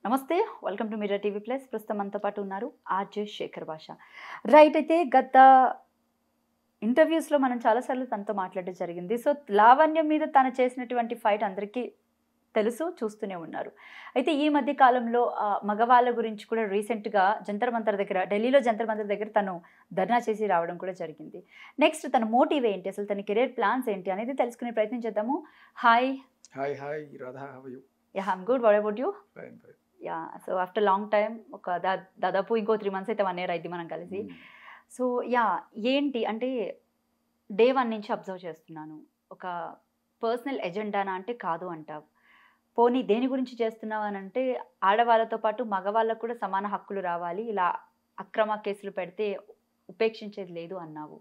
నమస్తే. Welcome to mirror TV plus. ప్రస్తుతం మనతో పాటు ఉన్నారు ఆర్‌జే శేఖర్ భాష. రైట్. అయితే గత ఇంటర్వ్యూస్‌లో మనం చాలా సార్లు తనతో మాట్లాడడం జరిగింది. సో, లావణ్య మీద తను చేసినటువంటి ఫైట్ అందరికీ తెలుసు, చూస్తూనే ఉన్నారు. అయితే ఈ మధ్య కాలంలో మగవాళ్ళ గురించి కూడా రీసెంట్‌గా జంతర్ మంతర్ దగ్గర, ఢిల్లీలో జంతర్ మంతర్ దగ్గర తను ధర్నా చేసి రావడం కూడా జరిగింది. నెక్స్ట్ తన మోటివ్ ఏంటి? అసలు తన కెరియర్ ప్లాన్స్ ఏంటి? అనేది తెలుసుకునే ప్రయత్నం చేద్దాము. Hi. Hi Radha, how are you? Yeah! I'm good. What about you? Fine. Yeah! So, after long time ఒక దాదాపు ఇంకో 3 మంత్స్ అయితే 1 ఇయర్ అయిద్ది మనం కలిసి. So, yeah! ఏంటి అంటే డే 1 నుంచి అబ్జర్వ్ చేస్తున్నాను. ఒక పర్సనల్ ఎజెండానా అంటే కాదు అంటావు. పోనీ దేని గురించి చేస్తున్నావు అనంటే ఆడవాళ్ళతో పాటు మగవాళ్ళకు కూడా సమాన హక్కులు రావాలి. ఇలా అక్రమ కేసులు పెడితే ఉపేక్షించేది లేదు అన్నావు.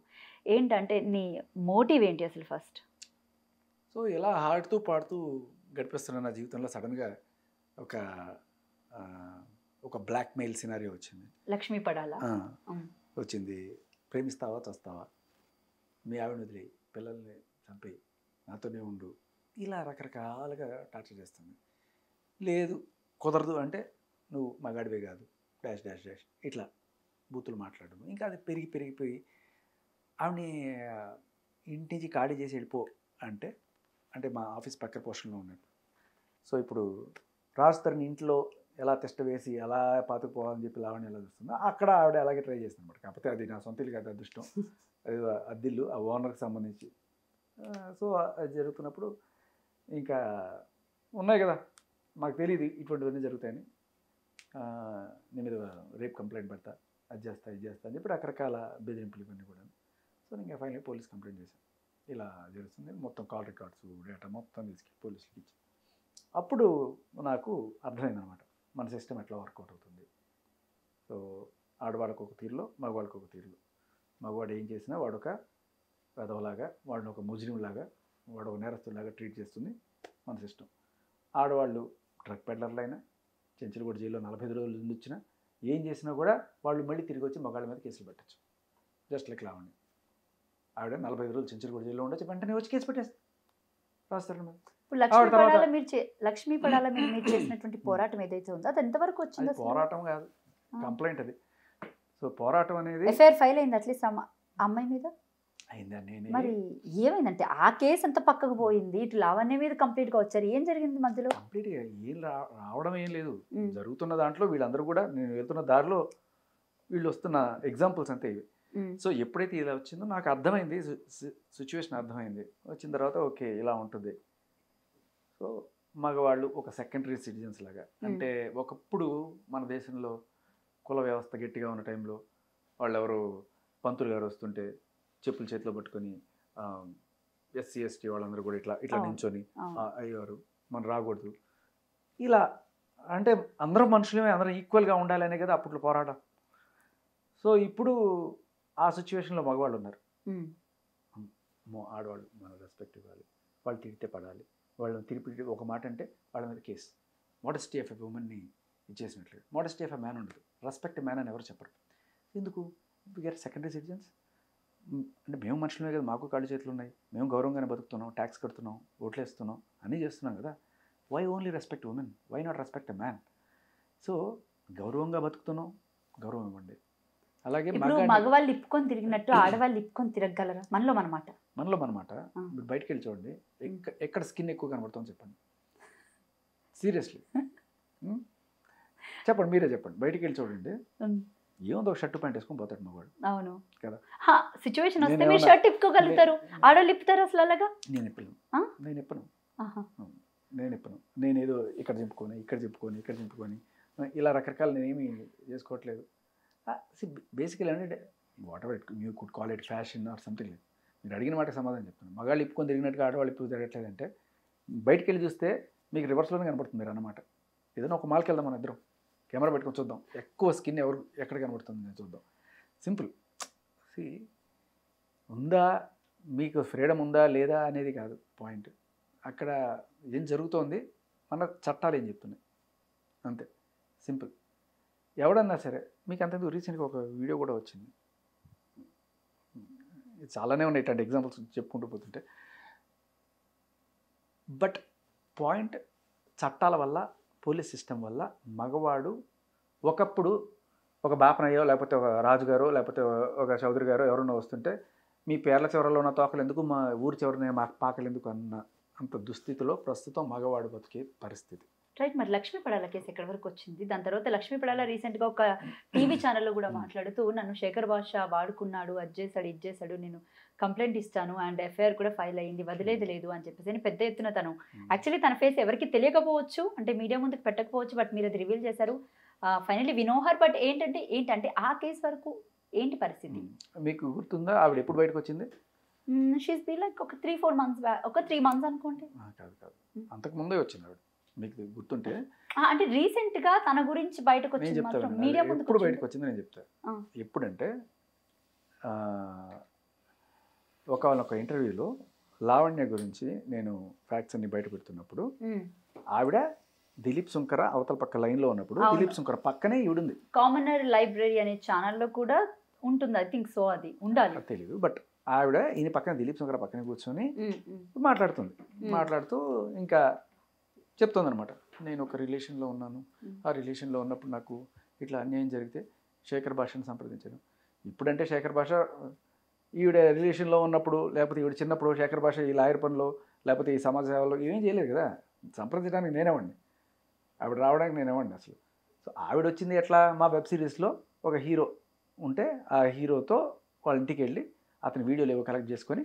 ఏంటంటే నీ మోటివ్ ఏంటి అసలు ఫస్ట్? సో ఇలా హాడుతూ పాడుతూ గడిపిస్తున్న నా జీవితంలో సడన్గా ఒక ఒక బ్లాక్ మెయిల్ సినారియో వచ్చింది. లక్ష్మీ పడాలా? వచ్చింది. ప్రేమిస్తావా చస్తావా, మీ ఆవిడని వదిలి పిల్లల్ని చంపి నాతోనే ఉండు, ఇలా రకరకాలుగా టార్చర్ చేస్తుంది. లేదు కుదరదు అంటే నువ్వు మగాడివే కాదు, డాష్ డాష్ డాష్ ఇట్లా బూతులు మాట్లాడము. ఇంకా అది పెరిగిపోయి ఆవిడని ఇంటి నుంచి ఖాళీ చేసి వెళ్ళిపో అంటే, అంటే మా ఆఫీస్ పక్క పోర్షన్లో ఉన్నట్టు. సో ఇప్పుడు రాజుతరని ఇంట్లో ఎలా టెస్ట్ వేసి ఎలా పాతుకుపోవాలని చెప్పి లావణ్య ఎలా చూస్తుందో అక్కడ ఆవిడ అలాగే ట్రై చేస్తుంది అనమాట. కాకపోతే అది నా సొంత ఇల్లు కాదు, అదృష్టం. అది అద్దిల్లు, ఆ ఓనర్కి సంబంధించి. సో అది జరుగుతున్నప్పుడు ఇంకా ఉన్నాయి కదా, మాకు తెలియదు ఇటువంటివన్నీ జరుగుతాయని. నీ మీద రేప్ కంప్లైంట్ పెడతా, అది చేస్తా ఇది చేస్తా అని చెప్పి రకరకాల బెదిరింపులు ఇవన్నీ కూడా. సో ఇంకా ఫైనల్ పోలీస్ కంప్లైంట్ చేశాను, ఇలా జరుగుతుంది. మొత్తం కాల్ రికార్డ్స్ డేటా మొత్తం తీసుకెళ్ళి పోలీసులకి ఇచ్చి అప్పుడు నాకు అర్థమైందనమాట మన సిస్టమ్ ఎట్లా వర్కౌట్ అవుతుంది. సో ఆడవాళ్ళకు ఒక తీరులో, మగవాళ్ళకు ఒక తీరులో. మగవాడు ఏం చేసినా వాడు ఒక పెదవలాగా, వాడిని ఒక ముజ్రింలాగా, వాడు ఒక నేరస్తులాగా ట్రీట్ చేస్తుంది మన సిస్టమ్. ఆడవాళ్ళు డ్రగ్ పెడ్లర్లైనా, చెంచులగూడ జైల్లో 45 రోజులు ఉండిచ్చినా, ఏం చేసినా కూడా వాళ్ళు మళ్ళీ తిరిగి వచ్చి మగాళ్ళ మీద కేసులు పెట్టచ్చు. Just like Lavanya. ఆవిడ 45 రోజులు చెంచులగూడ జైల్లో ఉండొచ్చు, వెంటనే వచ్చి కేసు పెట్టేస్తుంది రాస్తారు మీద. లక్ష్మీ పడాల మీద మీరు చేసినటువంటి పోరాటం ఏదైతే ఉందో అది ఎంతవరకు వచ్చింది? పోరాటం కాదు, కంప్లైంట్ అది. సో పోరాటం అనేది ఎఫ్ఐఆర్ ఫైల్ అయింది అట్లీస్ట్ అమ్మాయి మీద అయిందండి. మరి ఏమైందంటే ఆ కేసు అంతా పక్కకు పోయింది, ఇటు లావణ్య మీద కంప్లీట్ గా వచ్చారు. ఏం జరిగింది మధ్యలో? కంప్లీట్ గా ఏం రావడం ఏం లేదు. జరుగుతున్న దాంట్లో వీళ్ళందరూ కూడా, నేను వెళ్తున్న దారిలో వీళ్ళు వస్తున్న ఎగ్జాంపుల్స్ అంతే ఇవి. సో ఎప్పుడైతే ఇలా వచ్చిందో నాకు అర్థమైంది, సిచ్యువేషన్ అర్థమైంది. వచ్చిన తర్వాత ఓకే ఇలా ఉంటుంది. సో మగవాళ్ళు ఒక సెకండరీ సిటిజన్స్ లాగా, అంటే ఒకప్పుడు మన దేశంలో కుల వ్యవస్థ గట్టిగా ఉన్న టైంలో వాళ్ళు ఎవరు పంతులు గారు వస్తుంటే చెప్పులు చేతిలో పట్టుకొని ఎస్సీ ఎస్టీ వాళ్ళందరూ కూడా ఇట్లా నించొని అయ్యారు, మనం రాకూడదు ఇలా. అంటే అందరూ మనుషులమే, అందరూ ఈక్వల్గా ఉండాలనే కదా అప్పట్లో పోరాటం. సో ఇప్పుడు ఆ సిచ్యువేషన్లో మగవాళ్ళు ఉన్నారు. ఆడవాళ్ళు మనం రెస్పెక్ట్ ఇవ్వాలి, వాళ్ళు తిరిగితే పడాలి, వాళ్ళని తిరిగి ఒక మాట అంటే వాళ్ళ మీద కేసు. మోడెస్టీ ఆఫ్ ఎ ఉమెన్ని ఇచ్చేసినట్లేదు. మోడెస్టీ ఆఫ్ ఎ మ్యాన్ ఉండదు, రెస్పెక్ట్ మ్యాన్ అని ఎవరు చెప్పరు. ఎందుకు? We are secondary citizens. అంటే మేము మనుషులమే కదా, మాకు కాళ్ళు చేతులు ఉన్నాయి, మేము గౌరవంగానే బతుకుతున్నాం, ట్యాక్స్ కడుతున్నాం, ఓట్లు వేస్తున్నాం, అన్నీ చేస్తున్నాం కదా. Why only respect women, why not respect a man? So గౌరవంగా బతుకుతున్నాం, గౌరవం ఇవ్వండి. అలాగే మగవాళ్ళు ఇప్పుకొని తిరిగినట్టు ఆడవాళ్ళు ఇప్పుకొని తిరగలరా? మనలో మనమాట మీరు బయటకు వెళ్ళి చూడండి, ఎక్కడ స్కిన్ ఎక్కువ కనబడుతుందో చెప్పండి. సీరియస్లీ చెప్పండి, మీరే చెప్పండి. బయటికి వెళ్ళి చూడండి, ఏముందో ఒక షర్ట్ ప్యాంట్ వేసుకొని పోతాడు మగవాడు. అవును కదా. సిచ్యువేషన్ వస్తే మీరు షర్ట్ ఇప్పుకోగలుగుతారు, ఆడవాళ్ళు ఇప్పుతారు అసలు అలాగా? నేను ఎప్పను. నేనేదో ఇక్కడ చింపుకొని ఇలా రకరకాలు నేనేమి చేసుకోవట్లేదు. బేసికలీ అంటే what ever you could call it fashion or something. మీరు అడిగిన మాటకి సమాధానం చెప్తున్నాను. మగాళ్ళు ఇప్పుకొని తిరిగినట్టుగా ఆడవాళ్ళు ఇప్పుడు తిరగట్లేదంటే బయటికి వెళ్ళి చూస్తే మీకు రివర్స్లోనే కనబడుతుంది మీరు అన్నమాట. ఏదైనా ఒక మాల్కి వెళ్దాం, మన ఇద్దరం కెమెరా పెట్టుకొని చూద్దాం, ఎక్కువ స్కిన్ ఎక్కడ కనబడుతుంది నేను చూద్దాం. సింపుల్. ఉందా మీకు ఫ్రీడమ్ ఉందా లేదా అనేది కాదు పాయింట్. అక్కడ ఏం జరుగుతోంది, మన చట్టాలు ఏం చెప్తున్నాయి, అంతే సింపుల్. ఎవడన్నా సరే మీకు అంతకు రీసెంట్గా ఒక వీడియో కూడా వచ్చింది, చాలానే ఉన్నాయి ఇట్లాంటి ఎగ్జాంపుల్స్ చెప్పుకుంటూ పోతుంటే. బట్ పాయింట్, చట్టాల వల్ల పోలీస్ సిస్టమ్ వల్ల మగవాడు ఒకప్పుడు ఒక బాపనయ్యో లేకపోతే ఒక రాజుగారో లేకపోతే ఒక చౌదరి గారో ఎవరన్నా వస్తుంటే మీ పేర్ల చివరలో ఉన్న తోకలు ఎందుకు మా ఊరి చివరనే మా పాకలు ఎందుకు అన్న అంత దుస్థితిలో ప్రస్తుతం మగవాడు బతికే పరిస్థితి. రైట్. మరి లక్ష్మీ పడాల కేసు ఎక్కడి వరకు వచ్చింది? దాని తర్వాత లక్ష్మీ పడాల రీసెంట్గా ఒక టీవీ ఛానల్లో కూడా మాట్లాడుతూ నన్ను శేఖర్ భాష వాడుకున్నాడు, అది చేశాడు, ఇది చేశాడు, నేను కంప్లైంట్ ఇస్తాను అండ్ ఎఫ్ఐఆర్ కూడా ఫైల్ అయ్యింది, వదిలేదు లేదు అని చెప్పేసి పెద్ద ఎత్తున తను యాక్చువల్లీ తన ఫేస్ ఎవరికి తెలియకపోవచ్చు, అంటే మీడియా ముందుకు పెట్టకపోవచ్చు, బట్ మీరు అది రివీల్ చేశారు. ఫైనల్లీ వినోహర్. బట్ ఏంటంటే ఆ కేసు వరకు ఏంటి పరిస్థితి? మీకు గుర్తుందా ఆవిడ ఎప్పుడు బయటకు వచ్చింది? షీస్ బీ లైక్ ఒక 3-4 months బ్యాక్, ఒక 3 months అనుకోండి. కాదు అంతకు ముందే వచ్చింది ఆవిడ, మీకు గుర్తుంటే. అంటే రీసెంట్ గా తన గురించి బయటకు వచ్చింది మాత్రం మీడియా ముందుకు ఎప్పుడు బయటకు వచ్చింది నేను చెప్తా. ఎప్పుడంటే ఒక ఇంటర్వ్యూలో లావణ్య గురించి నేను ఫ్యాక్ట్స్ అన్ని బయట పెడుతున్నప్పుడు ఆవిడ దిలీప్ సుంకర అవతల పక్క లైన్లో ఉన్నప్పుడు దిలీప్ సుంకర పక్కనే ఈవిడుంది. కామనర్ లైబ్రరీ అనే ఛానల్లో కూడా ఉంటుంది, ఐ థింక్ సో, అది ఉండాలి తెలియదు. బట్ ఆవిడ ఈయన పక్కన దిలీప్ సుంకర పక్కనే కూర్చొని మాట్లాడుతుంది. మాట్లాడుతూ ఇంకా చెప్తుంది అనమాట, నేను ఒక రిలేషన్లో ఉన్నాను, ఆ రిలేషన్లో ఉన్నప్పుడు నాకు ఇట్లా అన్యాయం జరిగితే శేఖర్ భాషను సంప్రదించాను. ఇప్పుడంటే శేఖర్ భాష ఈవిడ రిలేషన్లో ఉన్నప్పుడు లేకపోతే ఈవిడ చిన్నప్పుడు శేఖర్ భాష ఈ లాయర్ పనిలో లేకపోతే ఈ సమాజ సేవలో ఏమేం చేయలేదు కదా, సంప్రదించడానికి నేనేవ్వండి, ఆవిడ రావడానికి నేనేవ్వండి అసలు. సో ఆవిడ వచ్చింది ఎట్లా, మా వెబ్ సిరీస్లో ఒక హీరో ఉంటే ఆ హీరోతో వాళ్ళ ఇంటికి వెళ్ళి అతని వీడియోలు ఏవో కలెక్ట్ చేసుకొని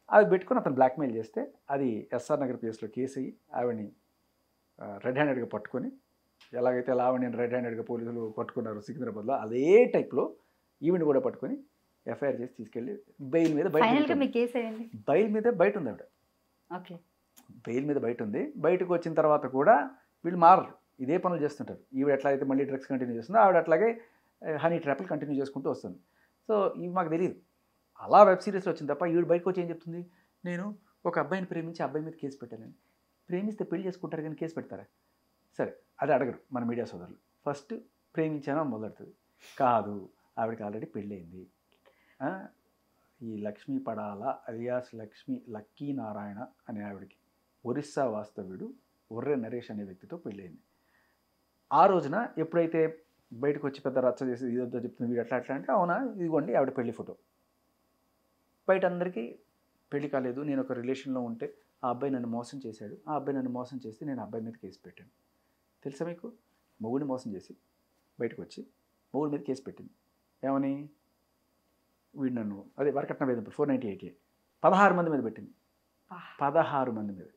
అవి పెట్టుకొని అతను బ్లాక్మెయిల్ చేస్తే అది ఎస్ఆర్ నగర్ పిఎస్లో కేసు అయ్యి ఆవిడని రెడ్ హ్యాండెడ్గా పట్టుకొని, ఎలాగైతే లావణ్యని రెడ్ హ్యాండెడ్గా పోలీసులు పట్టుకున్నారు సికింద్రాబాద్లో, అదే టైప్లో ఈవెంట్ కూడా పట్టుకొని ఎఫ్ఐఆర్ చేసి తీసుకెళ్ళి బెయిల్ మీద బెయిల్ మీద బయట ఉంది ఆవిడ. ఓకే, బెయిల్ మీద బయట ఉంది. బయటకు వచ్చిన తర్వాత కూడా వీళ్ళు మారరు, ఇదే పనులు చేస్తుంటారు. ఈవిడ ఎట్లయితే మళ్ళీ డ్రగ్స్ కంటిన్యూ చేస్తుందో ఆవిడ అట్లాగే హనీ ట్రాప్లు కంటిన్యూ చేసుకుంటూ వస్తుంది. సో ఇవి మాకు తెలియదు, అలా వెబ్ సిరీస్లో వచ్చింది తప్ప ఈవిడ బయటకు వచ్చి ఏం చెప్తుంది, నేను ఒక అబ్బాయిని ప్రేమించి అబ్బాయి మీద కేసు పెట్టానని. ప్రేమిస్తే పెళ్లి చేసుకుంటారు కానీ కేసు పెడతారా? సరే, అది అడగరు మన మీడియా సోదరులు. ఫస్ట్ ప్రేమించాను అని మొదలెడుతుంది. కాదు, ఆవిడకి ఆల్రెడీ పెళ్ళయింది. ఈ లక్ష్మీ పడాల అలియాస్ లక్కీ నారాయణ అనే ఆవిడకి ఒరిస్సా వాస్తవ్యుడు ఒర్రె నరేష్ అనే వ్యక్తితో పెళ్ళయింది. ఆ రోజున ఎప్పుడైతే బయటకు వచ్చి పెద్ద రచ్చ చేసి ఇదంతా చెప్తుంది వీడు అట్లా అంటే, అవునా ఇదిగోండి ఆవిడ పెళ్లి ఫోటో. బయట అందరికీ పెళ్లి కాలేదు, నేను ఒక రిలేషన్లో ఉంటే ఆ అబ్బాయి నన్ను మోసం చేశాడు, ఆ అబ్బాయి నన్ను మోసం చేస్తే నేను అబ్బాయి మీద కేసు పెట్టాను. తెలుసా మీకు, మొగుడిని మోసం చేసి బయటకు వచ్చి మొగుడి మీద కేసు పెట్టింది. ఏమని, వీడు నన్ను అదే వరకట్న వేధింపులు 498A 16 మంది మీద పెట్టింది. 16 మంది మీద.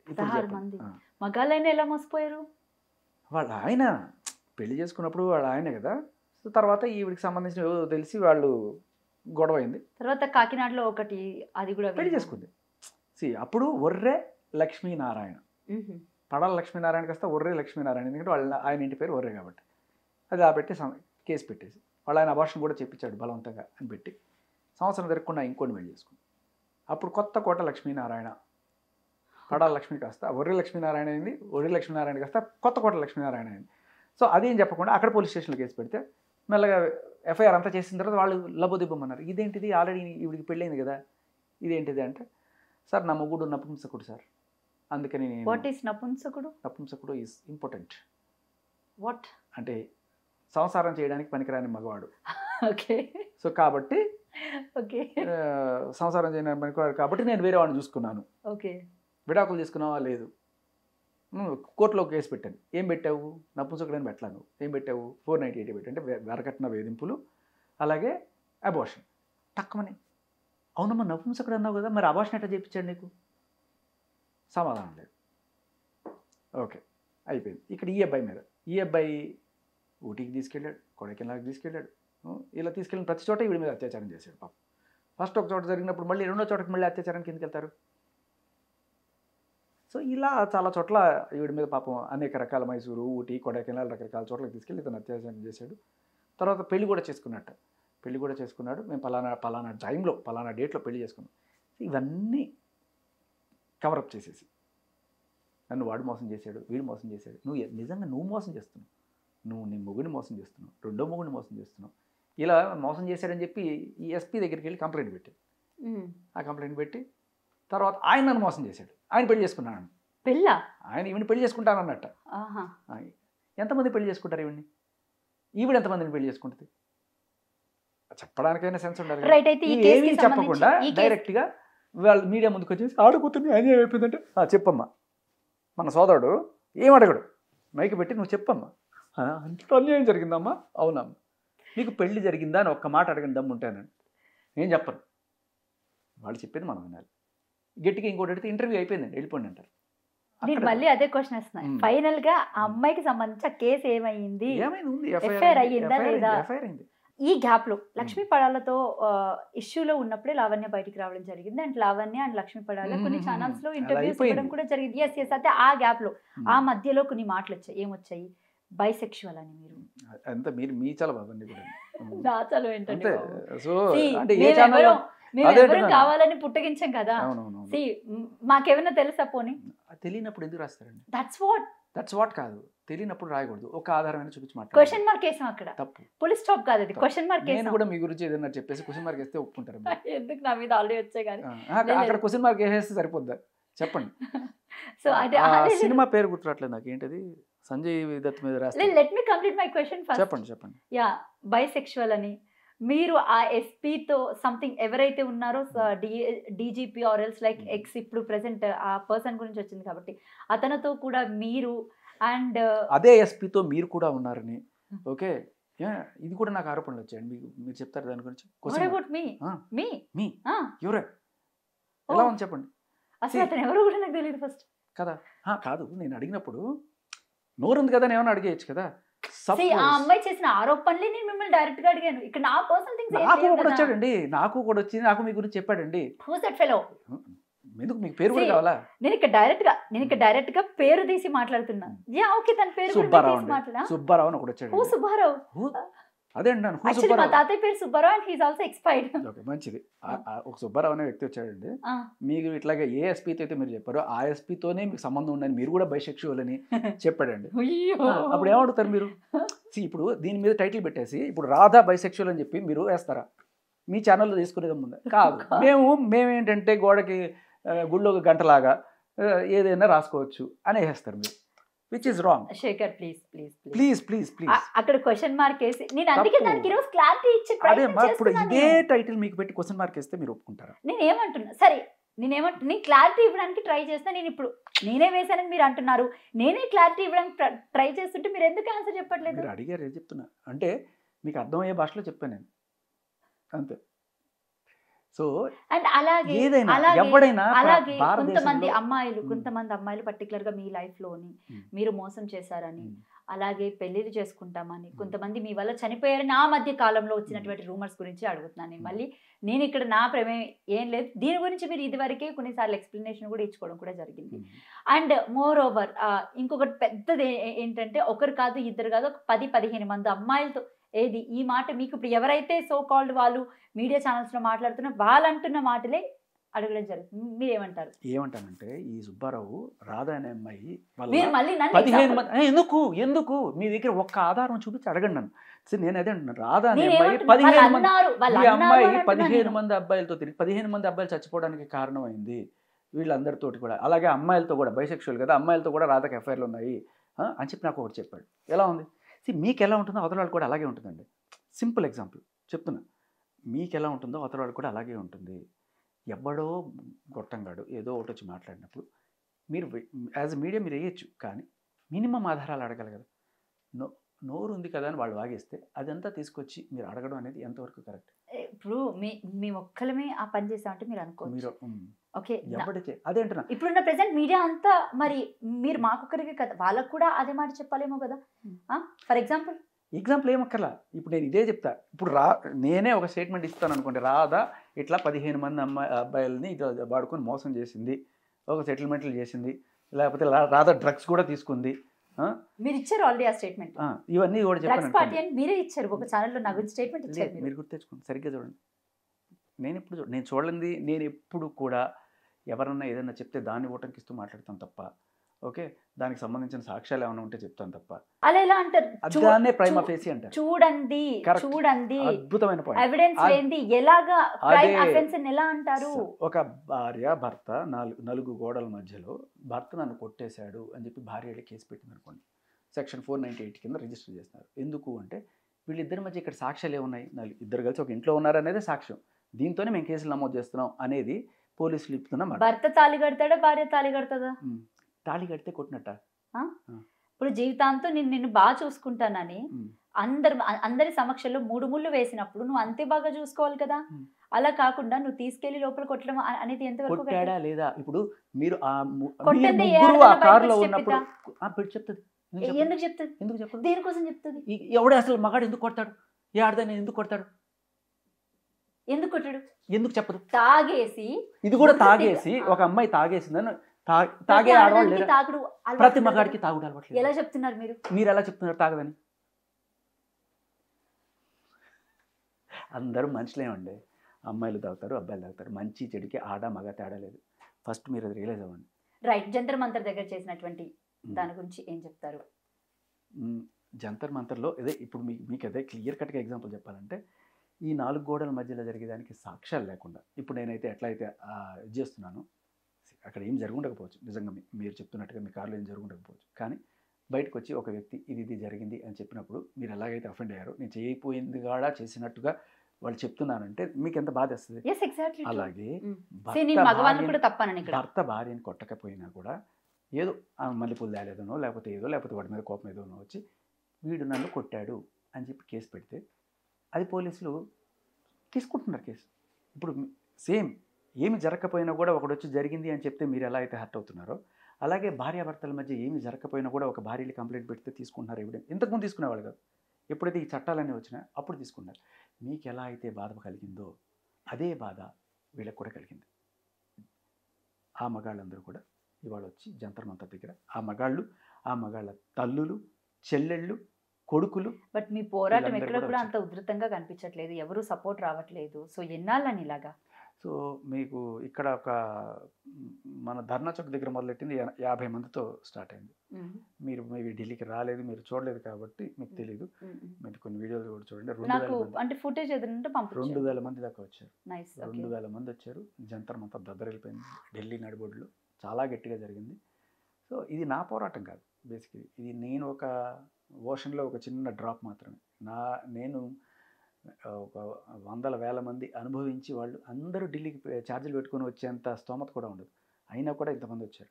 మగాళ్ళైనా ఎలా మోసపోయారు? వాళ్ళ ఆయన పెళ్లి చేసుకున్నప్పుడు వాళ్ళ ఆయనే కదా. సో తర్వాత ఈవిడికి సంబంధించిన తెలిసి వాళ్ళు గొడవ అయింది. తర్వాత కాకినాడలో ఒకటి అది కూడా పెళ్లి చేసుకుంది. అప్పుడు ఒర్రె లక్ష్మీనారాయణ, పడాల లక్ష్మీనారాయణ కాస్త ఒర్రె లక్ష్మీనారాయణ, ఎందుకంటే వాళ్ళ ఆయన ఇంటి పేరు ఒర్రె కాబట్టి. అది ఆ పెట్టి కేసు పెట్టేసి వాళ్ళ ఆయన అబార్షన్ కూడా చెప్పించాడు బలవంతంగా అని పెట్టి సంవత్సరం తిరగకుండా ఇంకోటి పెళ్లి చేసుకుంది. అప్పుడు కొత్త కోట లక్ష్మీనారాయణ, పడాల లక్ష్మి కాస్త ఒర్రె లక్ష్మీనారాయణ అయింది, ఒర్రె లక్ష్మీనారాయణ కాస్త కొత్త కోట లక్ష్మీనారాయణ అయింది. సో అదేం చెప్పకుండా అక్కడ పోలీస్ స్టేషన్లో కేసు పెడితే మెల్లగా ఎఫ్ఐఆర్ అంతా చేసిన తర్వాత వాళ్ళు లబోదిబ్బమన్నారు. ఇదేంటిది, ఆల్రెడీ ఈవిడికి పెళ్ళైంది కదా, ఇదేంటిది అంటే, సార్ నా మొగుడు నపుంసకుడు సార్, అందుకని వాట్ ఈస్ నపుంసకుడు? నపుంసకుడు ఈజ్ ఇంపార్టెంట్. వాట్ అంటే సంసారం చేయడానికి పనికిరాని మగవాడు. ఓకే, సో కాబట్టి ఓకే సంసారం చేయడానికి పనికిరాడు కాబట్టి నేను వేరే వాడిని చూసుకున్నాను. ఓకే, విడాకులు తీసుకున్నావా? లేదు. కోర్టులో కేసు పెట్టాను. ఏం పెట్టావు? నపుంసకుడని పెట్టాను. ఏం పెట్టావు? 498 పెట్టు అంటే వరకట్న వేధింపులు, అలాగే అబార్షన్. తక్కువని. అవునమ్మా నపుంసకుడు అన్నావు కదా, మరి అబార్షన్ ఎట్లా చేయించాడు నీకు? సమాధానం లేదు. ఓకే, అయిపోయింది. ఇక్కడ ఈ అబ్బాయి మీద, ఈ అబ్బాయి ఊటీకి తీసుకెళ్ళాడు, కొడైకెనాల్కి తీసుకెళ్ళాడు, ఇలా తీసుకెళ్ళిన ప్రతి చోట వీడి మీద అత్యాచారం చేశాడు. పాపం ఫస్ట్ ఒక చోట జరిగినప్పుడు మళ్ళీ రెండో చోటకి మళ్ళీ అత్యాచారానికి ఎందుకు వెళ్తారు? సో ఇలా చాలా చోట్ల వీడి మీద పాపం అనేక రకాల మైసూరు, ఊటీ, కొడైకెనాల్ రకరకాల చోట్లకి తీసుకెళ్ళి ఇతను అత్యాచారం చేశాడు. తర్వాత పెళ్లి కూడా చేసుకున్నట్ట, పెళ్లి కూడా చేసుకున్నాడు. మేము పలానా టైంలో పలానా డేట్లో పెళ్లి చేసుకున్నాం. ఇవన్నీ కవరప్ చేసేసి నన్ను వాడు మోసం చేశాడు, వీడు మోసం చేశాడు. నిజంగా నువ్వు మోసం చేస్తున్నావు, నువ్వు నీ మొగుడిని మోసం చేస్తున్నావు, రెండో మొగుడిని మోసం చేస్తున్నావు. ఇలా మోసం చేశాడని చెప్పి ఈ ఎస్పీ దగ్గరికి వెళ్ళి కంప్లైంట్ పెట్టి, ఆ కంప్లైంట్ పెట్టి తర్వాత ఆయన నన్ను మోసం చేశాడు, ఆయన పెళ్లి చేసుకున్నాను, పెళ్ళ ఆయన ఈవెన్ పెళ్లి చేసుకుంటానన్నట్ట. ఎంతమంది పెళ్లి చేసుకుంటారు ఈవిడ్ని? ఈవిడ ఎంతమందిని పెళ్లి చేసుకుంటుంది? చెప్పడానికైనా సెన్స్ ఉండాలి కదా. రైట్. అయితే ఈ కేసుకి ఏమీ చెప్పకుండా సంబంధించి డైరెక్ట్గా వాళ్ళు మీడియా ముందుకు వచ్చేసి ఆడుకుతుంది అన్యాయం అయిపోయిందంటే చెప్పమ్మా, మన సోదరుడు ఏం అడగడు, మైకి పెట్టి నువ్వు చెప్పమ్మా, అంత అన్యాయం జరిగిందమ్మా, అవునమ్మా, నీకు పెళ్లి జరిగిందా అని ఒక్క మాట అడగని దమ్ము ఉంటానండి, నేను చెప్పను. వాళ్ళు చెప్పేది మనం వినాలి. గట్టిగా ఇంకోటి అడిగితే ఇంటర్వ్యూ అయిపోయిందండి వెళ్ళిపోండి అంటారు. నేను మళ్ళీ అదే క్వశ్చన్ వస్తున్నాను. ఫైనల్ గా ఆ అమ్మాయికి సంబంధించి ఆ కేసు ఏమైంది, ఎఫ్ఐఆర్ అయ్యిందా లేదా? ఎఫ్ఐఆర్ అయింది. ఈ గ్యాప్ లో లక్ష్మీ పడాలతో ఇష్యూలో ఉన్నప్పుడే లావణ్య బయటికి రావడం జరిగింది. అండ్ లావణ్య అండ్ లక్ష్మీ పడాల కొన్ని ఛానల్స్ లో ఇంటర్వ్యూస్ ఇవ్వడం కూడా జరిగింది. ఎస్ ఎస్ అయితే ఆ గ్యాప్ లో ఆ మధ్యలో కొన్ని మాటలు వచ్చాయి. ఏమొచ్చాయి? బైసెక్షువల్ అని మీరు అంత మీరు మీ చలవ అవన్నీ కూడా దాచాలు ఏంటంటే సో అంటే ఏ ఛానల్ కావాలని పుట్టగించాం కదా. మాకేమైనా తెలుసా? పోనీ తెలియనప్పుడు ఎందుకు రాస్తారండి? దట్స్ వాట్ కాదు, తెలియనప్పుడు రాయకూడదు. ఒక ఆధారమైన చూపించి మాట్లాడాలి. క్వశ్చన్ మార్క్ వేసాం అక్కడ, తప్పు. ఫుల్ స్టాప్ కాదు అది, క్వశ్చన్ మార్క్ వేసాం. నేను కూడా మీ గురించి ఏదైనా చెప్పేసి క్వశ్చన్ మార్క్ వేస్తే ఒప్పుకుంటారు. ఎందుకు నా మీద ఆల్రెడీ వచ్చాయి కానీ అక్కడ క్వశ్చన్ మార్క్ వేసేస్తే సరిపోద్దా? చెప్పండి. సో అంటే సినిమా పేరు గుర్తురాట్లేదు నాకు, ఏంటది? సంజయ్ దత్ మీద రాస్తే. Let me complete my question first. చెప్పండి. యా, బైసెక్షువల్ అని మీరు ఆ ఎస్పీతో సంథింగ్ ఎవరైతే ఉన్నారో DGP or else like X ఇప్పుడు ప్రెసెంట్ ఆ పర్సన్ గురించి వచ్చింది కాబట్టి అతనితో కూడా మీరు అండ్ అదే ఎస్పీతో మీరు కూడా ఉన్నారని. ఓకే, ఇది కూడా నాకు ఆరోపణలు వచ్చాయండి. మీరు చెప్తారు దాని గురించి? ఎవరే ఎలా ఉంది చెప్పండి. అసలు అతను ఎవరు కూడా నాకు తెలియదు ఫస్ట్ కదా. కాదు, నేను అడిగినప్పుడు నోరుంది కదా, నేను అడిగేయచ్చు కదా. ఆ అమ్మాయి చేసిన ఆరోపణలే నేను మిమ్మల్ని డైరెక్ట్ గా అడిగాను. ఇక్కడ నా పర్సనల్ థింగ్స్ నాకు కూడా వచ్చాడండి, నాకు కూడా వచ్చి నాకు మీ గురించి చెప్పాడండి. Who's that fellow? ఎందుకు మీకు పేరు కూడా కావాలా? నేను ఇక్కడ డైరెక్ట్ గా పేరు తీసి మాట్లాడుతున్నా. యా ఓకే, తన పేరు సుబ్బారావు అని ఒకటి వచ్చాడు. సుబ్బారావు అదే అండి, మా తాతయ్య పేరు Subbarao and he's also expired. Okay, మంచిది. ఒక సుబ్బారావు అనే వ్యక్తి వచ్చాడండి. మీకు ఇట్లాగే ఏ ఎస్పీతో అయితే మీరు చెప్పారో ఆ ఎస్పీతోనే మీకు సంబంధం ఉందని, మీరు కూడా బైసెక్షువల్ అని చెప్పాడండి. అప్పుడు ఏమడుగుతారు మీరు? ఇప్పుడు దీని మీద టైటిల్ పెట్టేసి ఇప్పుడు రాధా బైసెక్షువల్ అని చెప్పి మీరు వేస్తారా? మీ ఛానల్లో తీసుకునేది ముందు కాదు. మేమేంటంటే గోడకి గుళ్ళో ఒక గంటలాగా ఏదైనా రాసుకోవచ్చు అని వేస్తారు మీరు, which is wrong. Shekhar please అక్కడ క్వశ్చన్ మార్క్ వేసి నేను అందుకే దానికి ఈరోజు క్లారిటీ ఇచ్చే ప్రయత్నం చేస్తున్నాను. ఇప్పుడు ఇదే టైటిల్ మీకు పెట్టి క్వశ్చన్ మార్క్ వేస్తే మీరు ఒప్పుకుంటారా? నేనేమంటున్నా, సరే నేను క్లారిటీ ఇవ్వడానికి ట్రై చేస్తా. నేను ఇప్పుడు నేనే వేసానని మీరు అంటున్నారు, నేనే క్లారిటీ ఇవ్వడానికి ట్రై చేస్తుంటే మీరు ఎందుకు ఆన్సర్ చెప్పట్లేదు? మీరు అడిగారు, ఏం చెప్తున్నా అంటే మీకు అర్థమయ్యే భాషలో చెప్పాను నేను, అంతే. సో అండ్ అలాగే కొంతమంది అమ్మాయిలు పర్టికులర్ గా మీ లైఫ్ లోని మీరు మోసం చేశారని, అలాగే పెళ్లిళ్ళు చేసుకుంటామని, కొంతమంది మీ వల్ల చనిపోయారని ఆ మధ్య కాలంలో వచ్చినటువంటి రూమర్స్ గురించి అడుగుతున్నాను. మళ్ళీ నేను ఇక్కడ నా ప్రమేయం ఏం లేదు, దీని గురించి మీరు ఇదివరకే కొన్నిసార్లు ఎక్స్ప్లెనేషన్ కూడా ఇచ్చుకోవడం కూడా జరిగింది. అండ్ మోర్ ఓవర్ ఇంకొకటి పెద్దది ఏంటంటే, ఒకరు కాదు ఇద్దరు కాదు, ఒక 10-15 మంది అమ్మాయిలతో ఏది ఈ మాట మీకు ఇప్పుడు ఎవరైతే సో కాల్డ్ వాళ్ళు మీడియా ఛానల్స్ లో మాట్లాడుతున్న వాళ్ళు అంటున్న మాటలే అడగడం జరుగుతుంది. మీరేమంటారు? ఏమంటానంటే, ఈ సుబ్బారావు రాధా అనే అమ్మాయి 15 మంది ఎందుకు మీ దగ్గర ఒక్క ఆధారం చూపించి అడగండి నన్ను. సరే, నేను అదే అంటున్నాను, రాధా అనే అమ్మాయి 15 మంది అబ్బాయిలతో తిరిగి 15 మంది అబ్బాయిలు చచ్చిపోవడానికి కారణమైంది వీళ్ళందరితోటి కూడా. అలాగే అమ్మాయిలతో కూడా, బైసెక్షువల్ కదా, అమ్మాయిలతో కూడా రాధాకి ఎఫ్ఐఆర్లు ఉన్నాయి అని చెప్పి నాకు ఒకటి చెప్పాడు. ఎలా ఉంది? మీకు ఎలా ఉంటుందో అవతల వాళ్ళు కూడా అలాగే ఉంటుందండి. సింపుల్ ఎగ్జాంపుల్ చెప్తున్నా, మీకు ఎలా ఉంటుందో అవతల వాళ్ళు కూడా అలాగే ఉంటుంది. ఎవడో గొట్టంగాడు ఏదో ఒకటి వచ్చి మాట్లాడినప్పుడు మీరు యాజ్ మీడియా మీరు వేయచ్చు, కానీ మినిమం ఆధారాలు అడగాలి కదా. నోరు ఉంది కదా అని వాళ్ళు వాగేస్తే అదంతా తీసుకొచ్చి మీరు అడగడం అనేది ఎంతవరకు కరెక్ట్? ఇప్పుడు మేము ఒక్కలమే ఆ పని చేసామంటే మీరు అనుకోవచ్చు. ఓకే, అదే అంటున్నా. ఇప్పుడున్న ప్రెసెంట్ మీడియా అంతా మరి మీరు మాకొక్కరికి కదా, వాళ్ళకు కూడా అదే మాట చెప్పాలేమో కదా. ఫర్ ఎగ్జాంపుల్ ఏమక్కర్లా, ఇప్పుడు నేను ఇదే చెప్తా. ఇప్పుడు నేనే ఒక స్టేట్మెంట్ ఇస్తాను అనుకోండి, రాధా ఇట్లా 15 మంది అబ్బాయిలని ఇట్లా వాడుకొని మోసం చేసింది, ఒక సెటిల్మెంట్లు చేసింది, లేకపోతే రాధా డ్రగ్స్ కూడా తీసుకుంది. మీరు ఇచ్చారు ఆల్రెడీ ఆ స్టేట్మెంట్. ఇవన్నీ కూడా చెప్పాను, మీరే ఇచ్చారు ఒక ఛానల్లో నా గురించి స్టేట్మెంట్ ఇచ్చారు. మీరు గుర్తు తెచ్చుకోండి, సరిగ్గా చూడండి. నేను చూడండి, నేను ఎప్పుడు కూడా ఎవరన్నా ఏదైనా చెప్తే దాన్ని ఓటంకిస్తూ మాట్లాడతాను తప్ప, ఓకే, దానికి సంబంధించిన సాక్ష్యాలు ఏమైనా ఉంటే చెప్తాను తప్ప. అలా ఎలా అంటారు? దాన్నే ప్రైమా ఫేసి అంటారు. చూడండి అద్భుతమైన పాయింట్. ఎవిడెన్స్ లేనిది ఎలాగా క్రైమ్ అఫెన్స్ అని ఎలా అంటారు? ఒక భార్య భర్త 4 గోడల మధ్యలో భర్త నన్ను కొట్టేశాడు అని చెప్పి భార్య కేసు పెట్టింది అనుకోండి, సెక్షన్ 498 కింద రిజిస్టర్ చేస్తున్నారు. ఎందుకు అంటే వీళ్ళిద్దరి మధ్య ఇక్కడ సాక్ష్యాలు ఏమున్నాయి, ఇద్దరు కలిసి ఒక ఇంట్లో ఉన్నారనేది సాక్ష్యం, దీంతోనే మేము కేసులు నమోదు చేస్తున్నాం అనేది పోలీసులు ఇస్తున్నమాట. భర్త తాళి కడతాడా, భార్య తాళి కడతదా? తాళి కడితే కొట్టినట్ట. ఇప్పుడు జీవితాంతం నిన్ను బాగా చూసుకుంటానని అందరి సమక్షంలో 3 ముళ్ళు వేసినప్పుడు నువ్వు అంతే బాగా చూసుకోవాలి కదా. అలా కాకుండా నువ్వు తీసుకెళ్లి లోపల కొట్టడం అనేది ఎంతవరకు కొట్టాడా లేదా? ఇప్పుడు మీరు కొట్టండి కారులో ఉన్నప్పుడు చెప్తుంది. ఎందుకు చెప్తుంది? ఎందుకు చెప్పదు? దేనికోసం చెప్తుంది? ఎవడే అసలు మగాడు ఎందుకు కొడతాడు, ఏ ఆడదాన్ని ఎందుకు కొడతాడు, ఎందుకు కొట్టాడు, ఎందుకు చెప్పదు? తాగేసి, ఇది కూడా తాగేసి, ఒక అమ్మాయి తాగేసిందని తాగే ఆడవాళ్ళు లేరా? ప్రతి మగాడికి తాగుడు అలవాట్లేదు. ఎలా చెప్తున్నారు మీరు? మీరు ఎలా చెప్తున్నారు తాగదని? అందరూ మనుషులేమండి, అమ్మాయిలు తాగుతారు, అబ్బాయిలు తాగుతారు, మంచి చెడుకి ఆడ మగ తేడా లేదు. ఫస్ట్ మీరు అది రియలైజ్ అవ్వండి. రైట్. జంతర్ మంతర్ దగ్గర చేసినటువంటి దాని గురించి ఏం చెప్తారు? జంతర్ మంతర్లో ఇదే ఇప్పుడు మీకు అదే క్లియర్ కట్గా ఎగ్జాంపుల్ చెప్పాలంటే, ఈ 4 గోడల మధ్యలో జరిగేదానికి సాక్ష్యాలు లేకుండా ఇప్పుడు నేనైతే ఎట్లయితే ఇది చేస్తున్నానో అక్కడ ఏం జరుగుండకపోవచ్చు, నిజంగా మీరు చెప్తున్నట్టుగా మీ కారులో ఏం జరుగుండకపోవచ్చు, కానీ బయటకు వచ్చి ఒక వ్యక్తి ఇది జరిగింది అని చెప్పినప్పుడు మీరు ఎలాగైతే అఫెండ్ అయ్యారో, నేను చేయకపోయింది కూడా చేసినట్టుగా వాళ్ళు చెప్తున్నానంటే మీకు ఎంత బాధ వస్తుంది. అలాగే భర్త భార్యని కొట్టకపోయినా కూడా ఏదో మల్లెపూలు తేలేదనో లేకపోతే వాడి మీద కోపం ఏదోనో వచ్చి వీడు నన్ను కొట్టాడు అని చెప్పి కేసు పెడితే అది పోలీసులు తీసుకుంటున్నారు కేసు. ఇప్పుడు సేమ్ ఏమి జరగకపోయినా కూడా ఒకడు వచ్చి జరిగింది అని చెప్తే మీరు ఎలా అయితే హర్ట్ అవుతున్నారో, అలాగే భార్యాభర్తల మధ్య ఏమి జరగకపోయినా కూడా ఒక భార్యలు కంప్లైంట్ పెడితే తీసుకుంటున్నారు ఎవిడెన్స్. ఇంతకుముందు తీసుకునేవాళ్ళు కాదు, ఎప్పుడైతే ఈ చట్టాలన్నీ వచ్చినా అప్పుడు తీసుకున్నారు. మీకు ఎలా అయితే బాధ కలిగిందో అదే బాధ వీళ్ళకి కూడా కలిగింది. ఆ మగాళ్ళందరూ కూడా ఇవాళ వచ్చి జంతర్ మంతర్ దగ్గర ఆ మగాళ్ళ తల్లులు, చెల్లెళ్ళు, కొడుకులు. బట్ మీ పోరాటం ఎక్కడ కూడా అంత ఉధృతంగా కనిపించట్లేదు, ఎవరు సపోర్ట్ రావట్లేదు. సో ఎన్నాళ్ళని ఇలాగా? సో మీకు ఇక్కడ ఒక మన ధర్నా చౌక్ దగ్గర మొదలెట్టింది 50 మందితో స్టార్ట్ అయింది. మీరు మేబీ ఢిల్లీకి రాలేదు, మీరు చూడలేదు కాబట్టి మీకు తెలియదు. మీరు కొన్ని వీడియోలు కూడా చూడండి. 2000 మంది దాకా వచ్చారు. 2000 మంది వచ్చారు. జంతర్ మంతర్ దద్దరిల్లిపోయింది ఢిల్లీ నడిబొడ్డులో, చాలా గట్టిగా జరిగింది. సో ఇది నా పోరాటం కాదు, బేసిక్లీ ఇది నేను ఒక ఓషన్లో ఒక చిన్న డ్రాప్ మాత్రమే. నేను ఒక 100,000 మంది అనుభవించి వాళ్ళు అందరూ ఢిల్లీకి ఛార్జీలు పెట్టుకొని వచ్చేంత స్తోమత కూడా ఉండదు, అయినా కూడా ఇంతమంది వచ్చారు.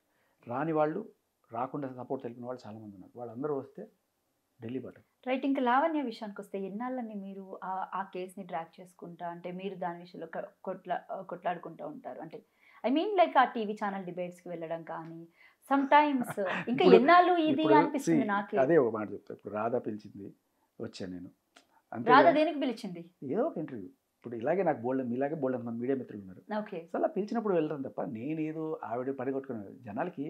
రాని వాళ్ళు, రాకుండా సపోర్ట్ తెలిపిన వాళ్ళు చాలామంది ఉన్నారు. వాళ్ళందరూ వస్తే ఢిల్లీ పట్టు. రైట్. ఇంకా లావణ్య విషయానికి వస్తే ఎన్నాళ్ళని మీరు ఆ కేసుని ట్రాక్ చేసుకుంటా, అంటే మీరు దాని విషయంలో కొట్లాడుకుంటూ ఉంటారు? అంటే ఐ మీన్ లైక్ ఆ టీవీ ఛానల్ డిబేట్స్కి వెళ్ళడం కానీ సమ్ టైమ్స్ ఇంకా ఎన్నాళ్ళు ఇది అనిపిస్తుంది నాకు. అదే ఒక మాట చెప్తా. ఇప్పుడు రాధా పిలిచింది, వచ్చాను నేను. రాధా దేనికి పిలిచింది? ఏదో ఒక ఇంటర్వ్యూ. ఇప్పుడు ఇలాగే నాకు మీలాగే బోల్డ్ మంది మీడియా మిత్రులు ఉన్నారు. సో అలా పిలిచినప్పుడు వెళ్తాను తప్ప నేనేదో ఆవిడ పడిగొట్టుకున్నాను. జనాలకి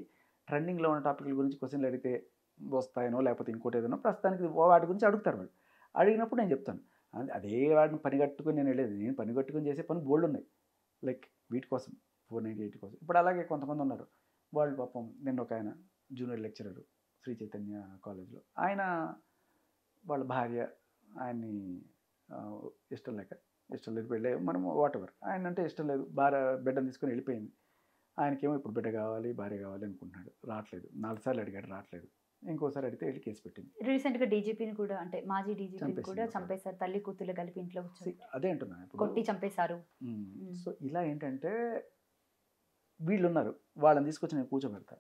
ట్రెండింగ్లో ఉన్న టాపిక్ల గురించి క్వశ్చన్లు అడిగితే వస్తాయనో లేకపోతే ఇంకోటి ఏదైనా ప్రస్తుతానికి వాటి గురించి అడుగుతారు. వాళ్ళు అడిగినప్పుడు నేను చెప్తాను. అదే వాడిని పనిగట్టుకుని నేను వెళ్ళేది. నేను పనిగట్టుకుని చేసే పని బోల్డ్ ఉన్నాయి, లైక్ వీటి కోసం 498 కోసం. ఇప్పుడు అలాగే కొంతమంది ఉన్నారు, వాళ్ళు పాపం నిన్న ఒక ఆయన జూనియర్ లెక్చరర్ శ్రీ చైతన్య కాలేజ్లో, ఆయన వాళ్ళ భార్య ఆయన్ని ఇష్టం లేదు పెళ్ళే మనం వాట్ ఎవర్, ఆయన అంటే ఇష్టం లేదు, బిడ్డను తీసుకొని వెళ్ళిపోయింది. ఆయనకేమో ఇప్పుడు బిడ్డ కావాలి, భార్య కావాలి అనుకుంటున్నాడు, రావట్లేదు. 4 సార్లు అడిగాడు, రావట్లేదు. ఇంకోసారి అడిగితే వెళ్ళి కేసు పెట్టింది. రీసెంట్గా డీజీపీని కూడా, అంటే మాజీ డీజీపీని కూడా చంపేశారు. తల్లి కూతురు కలిపి ఇంట్లో అదే అంటున్నాను, కొట్టి చంపేశారు. సో ఇలా ఏంటంటే వీళ్ళు ఉన్నారు, వాళ్ళని తీసుకొచ్చి నేను కూర్చోబెడతా.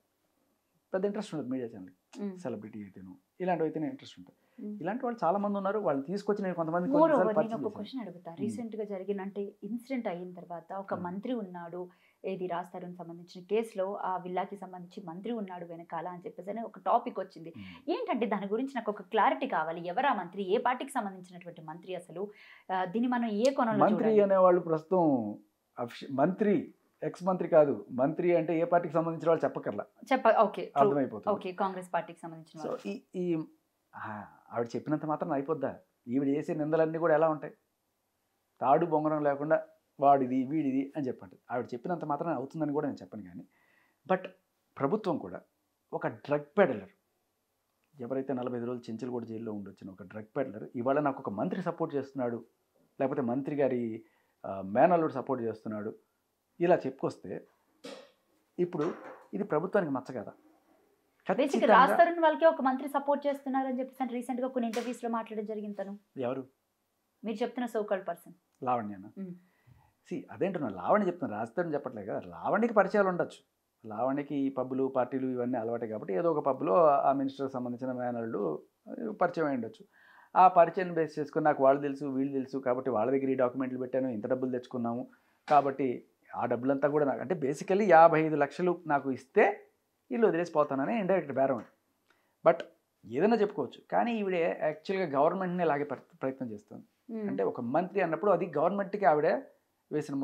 పెద్ద ఇంట్రెస్ట్ ఉంటుంది మీడియా ఛానల్, సెలబ్రిటీ అయితేను ఇలాంటివి అయితేనే ఇంట్రెస్ట్ ఉంటుంది. ఇలాంటి వాళ్ళు చాలా మంది ఉన్నారు, వాళ్ళని తీసుకొచ్చి నేను కొంతమంది. నేను ఒక క్వశ్చన్ అడుగుతా. రీసెంట్ గా జరిగిన అంటే ఇన్సిడెంట్ అయిన తర్వాత ఒక మంత్రి ఉన్నాడు, ఏది రాస్తారని సంబంధించిన కేసులో ఆ విల్లాకి సంబంధించి మంత్రి ఉన్నాడు వెనకాల అని చెప్పేసి ఒక టాపిక్ వచ్చింది. ఏంటంటే దాని గురించి నాకు ఒక క్లారిటీ కావాలి. ఎవరా మంత్రి, ఏ పార్టీకి సంబంధించినటువంటి మంత్రి, అసలు దీన్ని మనం ఏ కోణంలో? మంత్రి అనేవాళ్ళు ప్రస్తుతం మంత్రి, ఎక్స్ మంత్రి కాదు. మంత్రి అంటే ఏ పార్టీకి సంబంధించిన వాళ్ళు చెప్పకర్లా, ఓకే అర్థమైపోతుంది. ఓకే, కాంగ్రెస్ పార్టీకి సంబంధించిన. సో ఈ ఆవిడ చెప్పినంత మాత్రం అయిపోద్దా? ఈవిడ చేసే నిందలన్నీ కూడా ఎలా ఉంటాయి? తాడు బొంగరం లేకుండా వాడిది వీడిది అని చెప్పండి. ఆవిడ చెప్పినంత మాత్రం అవుతుందని కూడా నేను చెప్పను. కానీ బట్ ప్రభుత్వం కూడా ఒక డ్రగ్ పెడలర్, ఎవరైతే 45 రోజులు చెంచులు కూడా జైల్లో ఉండొచ్చిన ఒక డ్రగ్ పెడలర్ ఇవాళ నాకు ఒక మంత్రి సపోర్ట్ చేస్తున్నాడు, లేకపోతే మంత్రి గారి మేనల్లుడు సపోర్ట్ చేస్తున్నాడు, ఇలా చెప్పుకొస్తే ఇప్పుడు ఇది ప్రభుత్వానికి నచ్చ కదా. బేసిక్ రాజ్ తరుణ్ వాళ్ళకి ఒక మంత్రి సపోర్ట్ చేస్తున్నారని చెప్పేసి రీసెంట్ గా కొన్ని ఇంటర్వ్యూస్ లో మాట్లాడడం జరిగింది. తను ఎవరు మీరు చెప్తున్న సోకాల్డ్ పర్సన్ లావణ్యనా? అదేంటున్నా లావణ్య చెప్తున్నా, రాజధాని చెప్పట్లేదు కదా. లావణ్యకి పరిచయాలు ఉండొచ్చు, లావణ్యకి ఈ పబ్బులు పార్టీలు ఇవన్నీ అలవాటే కాబట్టి ఏదో ఒక పబ్లో ఆ మినిస్టర్కి సంబంధించిన మేనళ్ళు పరిచయం అయి ఉండొచ్చు. ఆ పరిచయం బేస్ చేసుకుని నాకు వాళ్ళు తెలుసు వీళ్ళు తెలుసు కాబట్టి వాళ్ళ దగ్గర ఈ డాక్యుమెంట్లు పెట్టాను, ఇంత డబ్బులు తెచ్చుకున్నాము కాబట్టి ఆ డబ్బులంతా కూడా నాకు అంటే బేసికల్లీ 55 లక్షలు నాకు ఇస్తే ఇల్లు వదిలేసిపోతానని ఇండైరెక్ట్ బేరం అది. బట్ ఏదైనా చెప్పుకోవచ్చు, కానీ ఈవిడ యాక్చువల్గా గవర్నమెంట్ని లాగే ప్రయత్నం చేస్తుంది. అంటే ఒక మంత్రి అన్నప్పుడు అది గవర్నమెంట్కి ఆవిడ వేసిన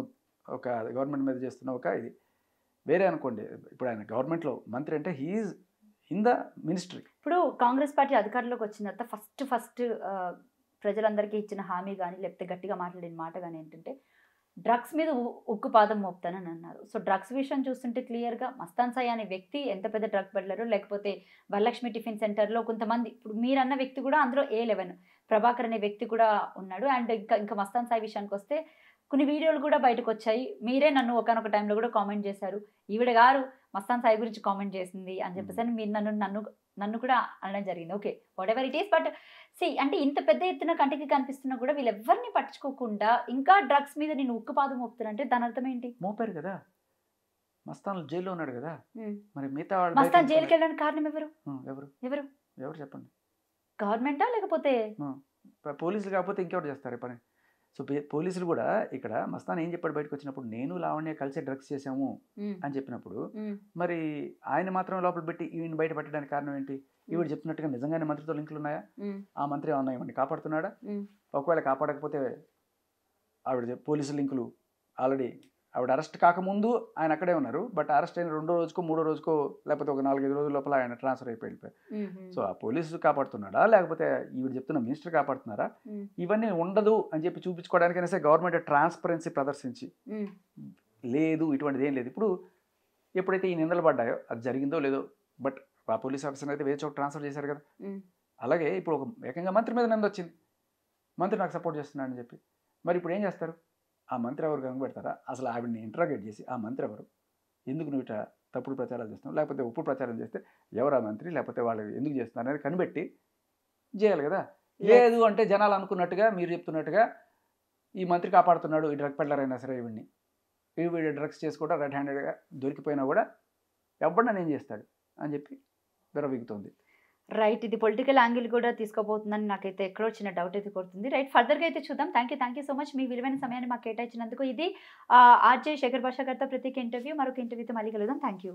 ఒక గవర్నమెంట్ మీద చేస్తున్న ఒక ఇది వేరే అనుకోండి. ఇప్పుడు ఆయన గవర్నమెంట్లో మంత్రి అంటే హీఈస్ ఇన్ ద మినిస్ట్రీ. ఇప్పుడు కాంగ్రెస్ పార్టీ అధికారంలోకి వచ్చిన తర్వాత ఫస్ట్ ప్రజలందరికీ ఇచ్చిన హామీ కానీ లేకపోతే గట్టిగా మాట్లాడిన మాట కానీ ఏంటంటే డ్రగ్స్ మీద ఉక్కుపాదం మోపుతానని అన్నారు. సో డ్రగ్స్ విషయం చూస్తుంటే క్లియర్గా మస్తాన్ సాయి అనే వ్యక్తి ఎంత పెద్ద డ్రగ్ పెడ్లరు, లేకపోతే వరలక్ష్మి టిఫిన్ సెంటర్లో కొంతమంది, ఇప్పుడు మీరన్న వ్యక్తి కూడా అందులో A11 ప్రభాకర్ అనే వ్యక్తి కూడా ఉన్నాడు. అండ్ ఇంకా మస్తాన్ సాయి విషయానికి వస్తే కొన్ని వీడియోలు కూడా బయటకు వచ్చాయి. మీరే నన్ను ఒకనొక టైంలో కూడా కామెంట్ చేశారు, ఈవిడ గారు మస్తాన్ సాయి గురించి కామెంట్ చేసింది అని చెప్పేసి అని మీరు నన్ను కూడా అనడం జరిగింది. Okay, what ever it is. But అంటే ఇంత పెద్ద ఎత్తున కంటికి కనిపిస్తున్నా కూడా వీళ్ళెవ్వరిని పట్టించుకోకుండా ఇంకా డ్రగ్స్ మీద నేను ఉక్కుపాదం మోపుతానంటే దాని అర్థం ఏంటి? మోపారు కదా, మస్తాన్ జైల్లో ఉన్నాడు కదా, మరి మిగతా వాళ్ళు మస్తాన్ జైలుకి వెళ్ళడానికి కారణం ఎవరు? ఎవరు ఎవరు ఎవరు చెప్పండి? గవర్నమెంటా లేకపోతే పోలీసులు కాకపోతే ఇంకెవరు చేస్తారు పని? సో పోలీసులు కూడా ఇక్కడ మస్తాన్ ఏం చెప్పాడు బయటకు వచ్చినప్పుడు, నేను లావణ్య కలిసి డ్రగ్స్ చేసాము అని చెప్పినప్పుడు మరి ఆయన మాత్రం లోపల పెట్టి ఈయన బయట పెట్టడానికి కారణం ఏంటి? ఈవిడ చెప్తున్నట్టుగా నిజంగానే మంత్రితో లింకులు ఉన్నాయా? ఆ మంత్రి ఏమన్నా ఇవన్నీ కాపాడుతున్నాడా? ఒకవేళ కాపాడకపోతే ఆవిడ పోలీసు లింకులు ఆల్రెడీ ఆవిడ అరెస్ట్ కాకముందు ఆయన అక్కడే ఉన్నారు, బట్ అరెస్ట్ అయిన 2వ రోజుకో 3వ రోజుకో లేకపోతే ఒక 4-5 రోజుల లోపల ఆయన ట్రాన్స్ఫర్ అయిపోయి. సో ఆ పోలీసు కాపాడుతున్నాడా లేకపోతే ఈవిడ చెప్తున్న మినిస్టర్ కాపాడుతున్నారా? ఇవన్నీ ఉండదు అని చెప్పి చూపించుకోవడానికైనా గవర్నమెంట్ ట్రాన్స్పరెన్సీ ప్రదర్శించి లేదు ఇటువంటిది ఏం లేదు. ఇప్పుడు ఎప్పుడైతే ఈ నిందలు పడ్డాయో అది జరిగిందో లేదో, బట్ ఆ పోలీస్ ఆఫీసర్ అయితే వేరే చోట ట్రాన్స్ఫర్ చేశారు కదా. అలాగే ఇప్పుడు ఒక ఏకంగా మంత్రి మీద నింద వచ్చింది, మంత్రి నాకు సపోర్ట్ చేస్తున్నాడని చెప్పి. మరి ఇప్పుడు ఏం చేస్తారు? ఆ మంత్రి ఎవరు కనుగొడతారా? అసలు ఆవిడని ఇంటరాగేట్ చేసి ఆ మంత్రి ఎవరు, ఎందుకు నువ్వు ఇట్లా తప్పుడు ప్రచారాలు చేస్తున్నావు, లేకపోతే ఉప్పు ప్రచారం చేస్తే ఎవరు ఆ మంత్రి, లేకపోతే వాళ్ళు ఎందుకు చేస్తున్నారు అనేది కనిపెట్టి చేయాలి కదా. లేదు అంటే జనాలు అనుకున్నట్టుగా మీరు చెప్తున్నట్టుగా ఈ మంత్రి కాపాడుతున్నాడు, ఈ డ్రగ్ పెడ్లర్ అయినా సరే వీడి డ్రగ్స్ చేసుకోవడం రెడ్ హ్యాండెడ్గా దొరికిపోయినా కూడా ఎవడన్నా ఏం చేస్తాడు అని చెప్పి విరవీగుతోంది. రైట్, ఇది పొలిటికల్ యాంగిల్ కూడా తీసుకోబోతుందని నాకైతే ఎక్కడో చిన్న డౌట్ అయితే కొడుతుంది. రైట్, ఫర్దర్గా అయితే చూద్దాం. థ్యాంక్ యూ సో మచ్ మీ విలువైన సమయాన్ని మాకు కేటాయించినందుకు. ఇది ఆర్జే శేఖర్ భాష గారితో ప్రత్యేక ఇంటర్వ్యూ. మరొక ఇంటర్వ్యూతో మళ్ళీ కలుద్దాం. Thank you.